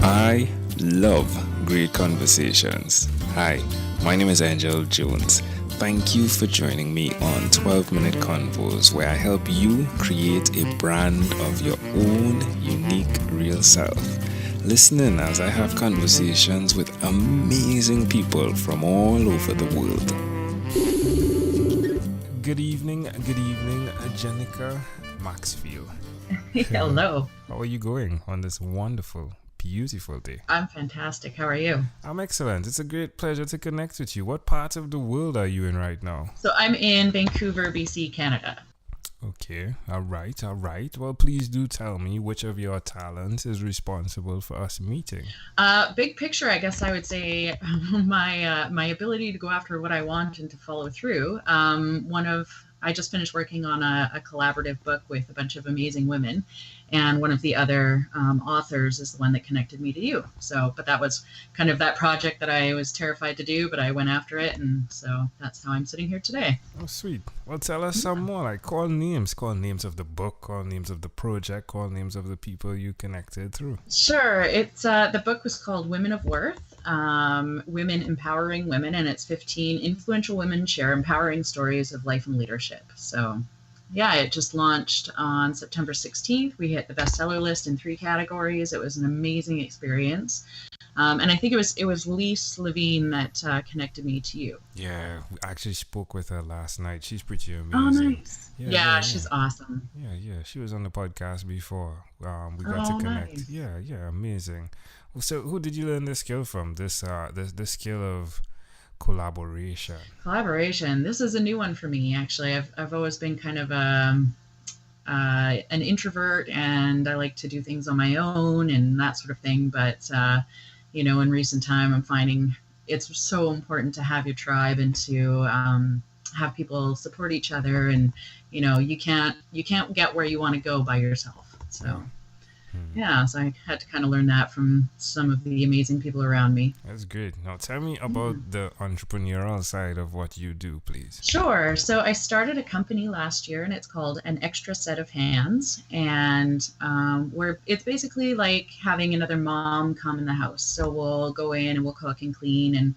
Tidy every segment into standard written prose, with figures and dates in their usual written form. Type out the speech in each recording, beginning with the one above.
I love great conversations. Hi, my name is Angel Jones. Thank you for joining me on 12-Minute Convos, where I help you create a brand of your own unique real self. Listen in as I have conversations with amazing people from all over the world. Good evening, Jennica Maxfield. Hello. How are you going on this wonderful, beautiful day? I'm fantastic. How are you? I'm excellent. It's a great pleasure to connect with you. What part of the world are you in right now? So I'm in Vancouver, BC, Canada. Okay, all right. Well, please do tell me which of your talents is responsible for us meeting. Big picture, I guess I would say my ability to go after what I want and to follow through. I just finished working on a collaborative book with a bunch of amazing women, and one of the other authors is the one that connected me to you. So, but that was kind of that project that I was terrified to do, but I went after it, and so that's how I'm sitting here today. Oh, sweet. Well, tell us some more. Like, call names of the book, call names of the project, call names of the people you connected through. Sure. It's the book was called Women of Worth. Women Empowering Women, and it's 15 influential women share empowering stories of life and leadership. So yeah, it just launched on September 16th. We hit the bestseller list in 3 categories. It was an amazing experience. And I think it was Lise Levine that connected me to you. Yeah, I actually spoke with her last night. She's pretty amazing. Oh, nice. Yeah, she's awesome. Yeah. She was on the podcast before. We got to connect. Nice. Yeah, amazing. So, who did you learn this skill from? This skill of collaboration. Collaboration. This is a new one for me, actually. I've always been kind of an introvert, and I like to do things on my own and that sort of thing. But in recent time, I'm finding it's so important to have your tribe and to have people support each other. And you can't get where you want to go by yourself. So. Yeah, so I had to kind of learn that from some of the amazing people around me. That's great. Now tell me about the entrepreneurial side of what you do, please. Sure. So I started a company last year, and it's called An Extra Set of Hands. And it's basically like having another mom come in the house. So we'll go in and we'll cook and clean and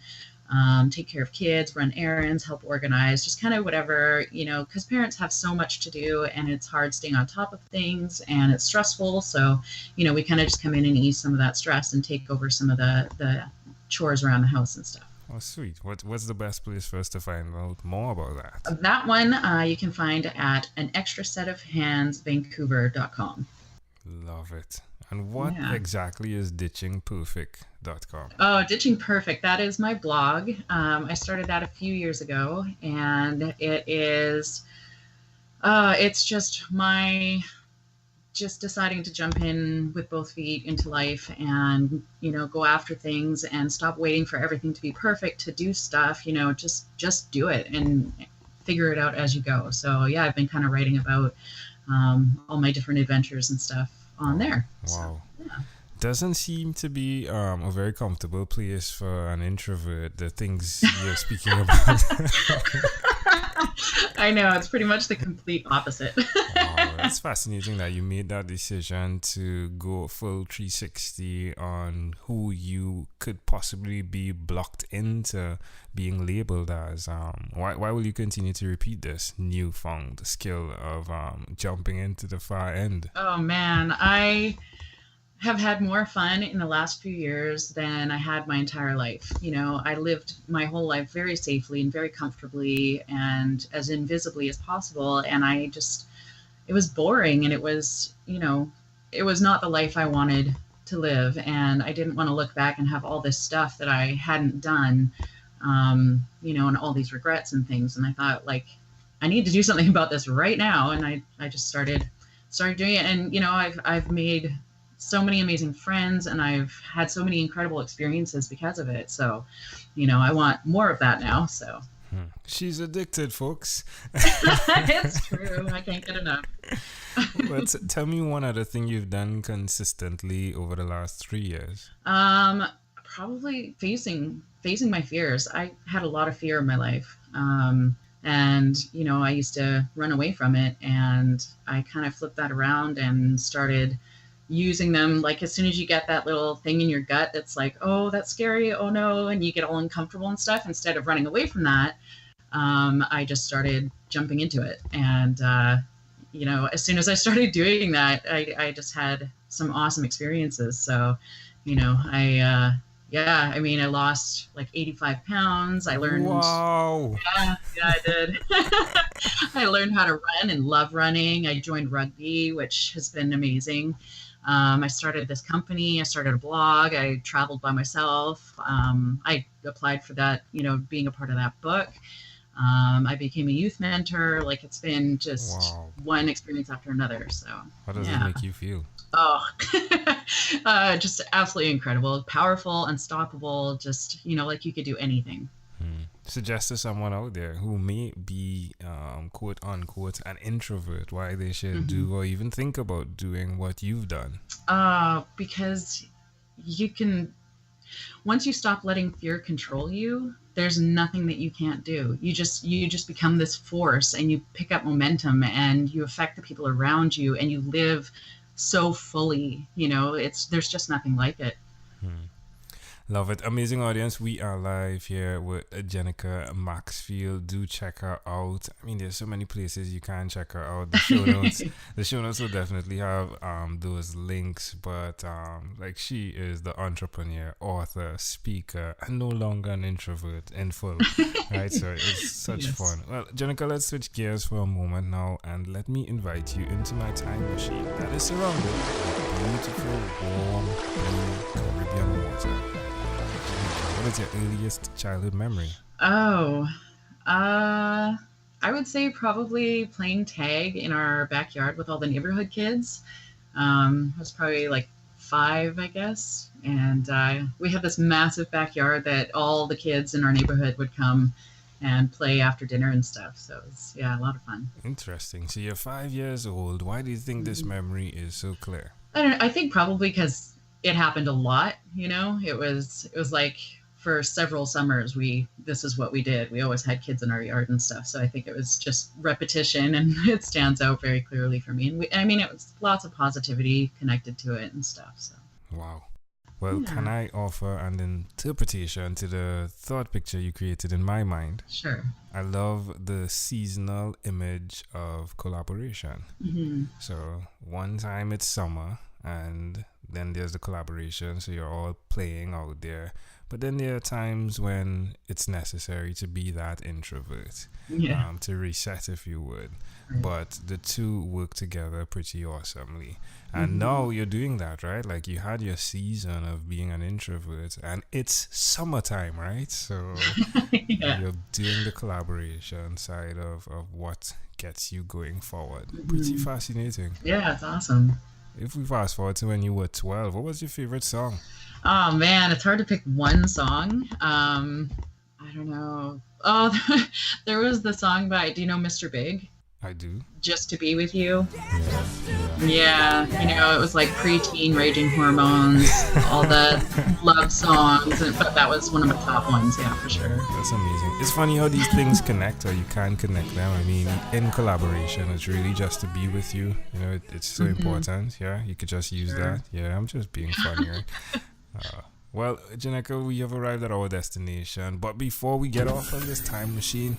take care of kids, run errands, help organize, just kind of whatever, because parents have so much to do, and it's hard staying on top of things, and it's stressful. So, we kind of just come in and ease some of that stress and take over some of the chores around the house and stuff. Oh, sweet. What's the best place for us to find out more about that? That one you can find at anextrasetofhandsvancouver.com. Love it. And what exactly is ditchingperfect.com? Oh, Ditching Perfect. That is my blog. I started that a few years ago, and it is, it's just deciding to jump in with both feet into life and, go after things and stop waiting for everything to be perfect to do stuff, just do it and figure it out as you go. So yeah, I've been kind of writing about all my different adventures and stuff on there. Wow. So, yeah. Doesn't seem to be a very comfortable place for an introvert, the things you're speaking about. I know, it's pretty much the complete opposite. Wow, that's fascinating that you made that decision to go full 360 on who you could possibly be blocked into being labeled as. Why will you continue to repeat this newfound skill of jumping into the far end? Oh man, I have had more fun in the last few years than I had my entire life. I lived my whole life very safely and very comfortably and as invisibly as possible. And it was boring, and it was not the life I wanted to live. And I didn't want to look back and have all this stuff that I hadn't done, and all these regrets and things. And I thought, I need to do something about this right now. And I just started doing it. And, I've made so many amazing friends, and I've had so many incredible experiences because of it. So, I want more of that now. So she's addicted, folks. It's true. I can't get enough. But tell me one other thing you've done consistently over the last 3 years. Probably facing my fears. I had a lot of fear in my life. And, I used to run away from it, and I kind of flipped that around and started using them, like as soon as you get that little thing in your gut that's like, oh, that's scary, oh no, and you get all uncomfortable and stuff, instead of running away from that, I just started jumping into it. And as soon as I started doing that, I just had some awesome experiences. So I lost like 85 pounds. I learned. Wow. Yeah, I did. I learned how to run and love running. I joined rugby, which has been amazing. I started this company. I started a blog. I traveled by myself. I applied for that, being a part of that book. I became a youth mentor. Like, it's been just one experience after another. So how does it make you feel? Oh, just absolutely incredible, powerful, unstoppable. Just, like you could do anything. Suggest to someone out there who may be, quote unquote, an introvert, why they should do or even think about doing what you've done. Because you can, once you stop letting fear control you, there's nothing that you can't do. You just become this force, and you pick up momentum, and you affect the people around you, and you live so fully. There's just nothing like it. Love it. Amazing audience. We are live here with Jennica Maxfield. Do check her out. I mean, there's so many places you can check her out. The show notes will definitely have those links. But she is the entrepreneur, author, speaker, and no longer an introvert in full. Right? So it's such fun. Well, Jennica, let's switch gears for a moment now, and let me invite you into my time machine that is surrounded by beautiful, warm, blue Caribbean water. What is your earliest childhood memory? I would say probably playing tag in our backyard with all the neighborhood kids. I was probably like 5, I guess. And we had this massive backyard that all the kids in our neighborhood would come and play after dinner and stuff. So it was, a lot of fun. Interesting. So you're 5 years old. Why do you think this memory is so clear? I don't know. I think probably because it happened a lot. It was like, for several summers, this is what we did. We always had kids in our yard and stuff. So I think it was just repetition, and it stands out very clearly for me. And it was lots of positivity connected to it and stuff. So. Wow. Well, can I offer an interpretation to the thought picture you created in my mind? Sure. I love the seasonal image of collaboration. Mm-hmm. So one time it's summer, and then there's the collaboration. So you're all playing out there. But then there are times when it's necessary to be that introvert, to reset, if you would. Right. But the two work together pretty awesomely. And now you're doing that, right? Like, you had your season of being an introvert, and it's summertime, right? So you're doing the collaboration side of what gets you going forward. Pretty fascinating. Yeah, it's awesome. If we fast forward to when you were 12, what was your favorite song? Oh man, it's hard to pick one song. I don't know. Oh, there was the song by, do you know Mr. Big? I do. Just to Be With You. Yeah, it was like preteen, raging hormones, all the love songs, but that was one of my top ones, for sure. That's amazing. It's funny how these things connect, or you can connect them. I mean, in collaboration, it's really just to be with you. It's so important. Yeah, you could just use that. Yeah, I'm just being funny, right? Well, Jennica, we have arrived at our destination, but before we get off of this time machine,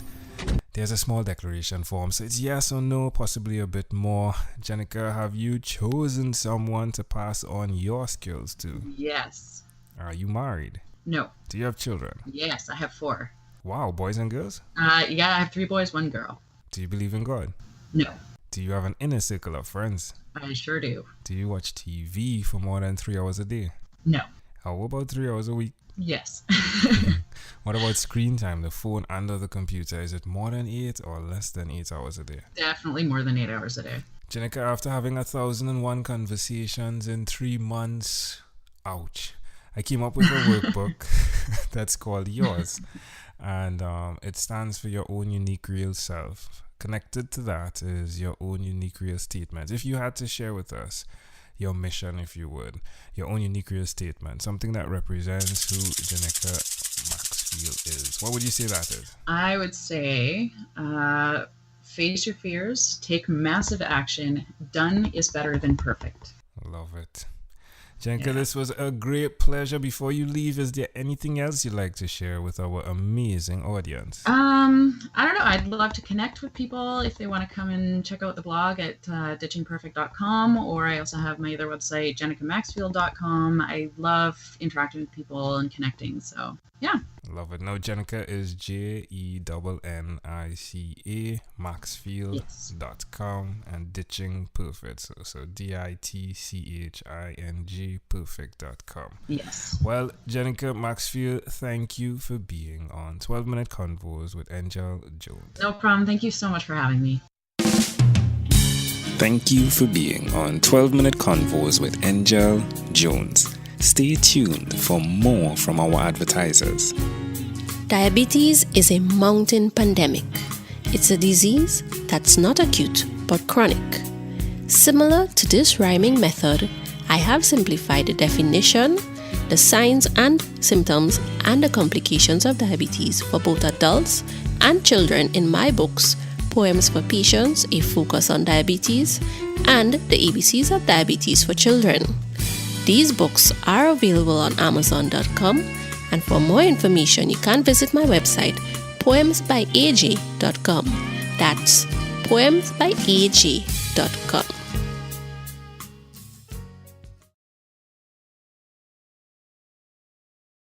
there's a small declaration form. So it's yes or no, possibly a bit more. Jennica, have you chosen someone to pass on your skills to? Yes. Are you married? No. Do you have children? Yes, I have 4. Wow, boys and girls? I have 3 boys, 1 girl. Do you believe in God? No. Do you have an inner circle of friends? I sure do. Do you watch TV for more than 3 hours a day? No. How about 3 hours a week? Yes. What about screen time, the phone and the computer? Is it more than 8 or less than 8 hours a day? Definitely more than 8 hours a day. Jennica, after having 1,001 conversations in 3 months, ouch, I came up with a workbook that's called Yours. And it stands for your own unique real self. Connected to that is your own unique real statement. If you had to share with us your mission, if you would, your own unique real statement, something that represents who Jennica Maxfield is, what would you say that is? I would say face your fears, take massive action. Done is better than perfect. Love it. Jennica, this was a great pleasure. Before you leave, is there anything else you'd like to share with our amazing audience? I don't know. I'd love to connect with people if they want to come and check out the blog at ditchingperfect.com, or I also have my other website, jennicamaxfield.com. I love interacting with people and connecting. So, yeah. Love it. Now, Jennica is JENNICA Maxfield.com and Ditching Perfect. So DITCHING Perfect.com. Yes. Well, Jennica Maxfield, thank you for being on 12-Minute Convos with Angel Jones. No problem. Thank you so much for having me. Thank you for being on 12-Minute Convos with Angel Jones. Stay tuned for more from our advertisers. Diabetes is a mountain pandemic. It's a disease that's not acute but chronic. Similar to this rhyming method, I have simplified the definition, the signs and symptoms, and the complications of diabetes for both adults and children in my books, Poems for Patients, A Focus on Diabetes, and The ABCs of Diabetes for Children. These books are available on Amazon.com, and for more information, you can visit my website, poemsbyaj.com. That's poemsbyaj.com.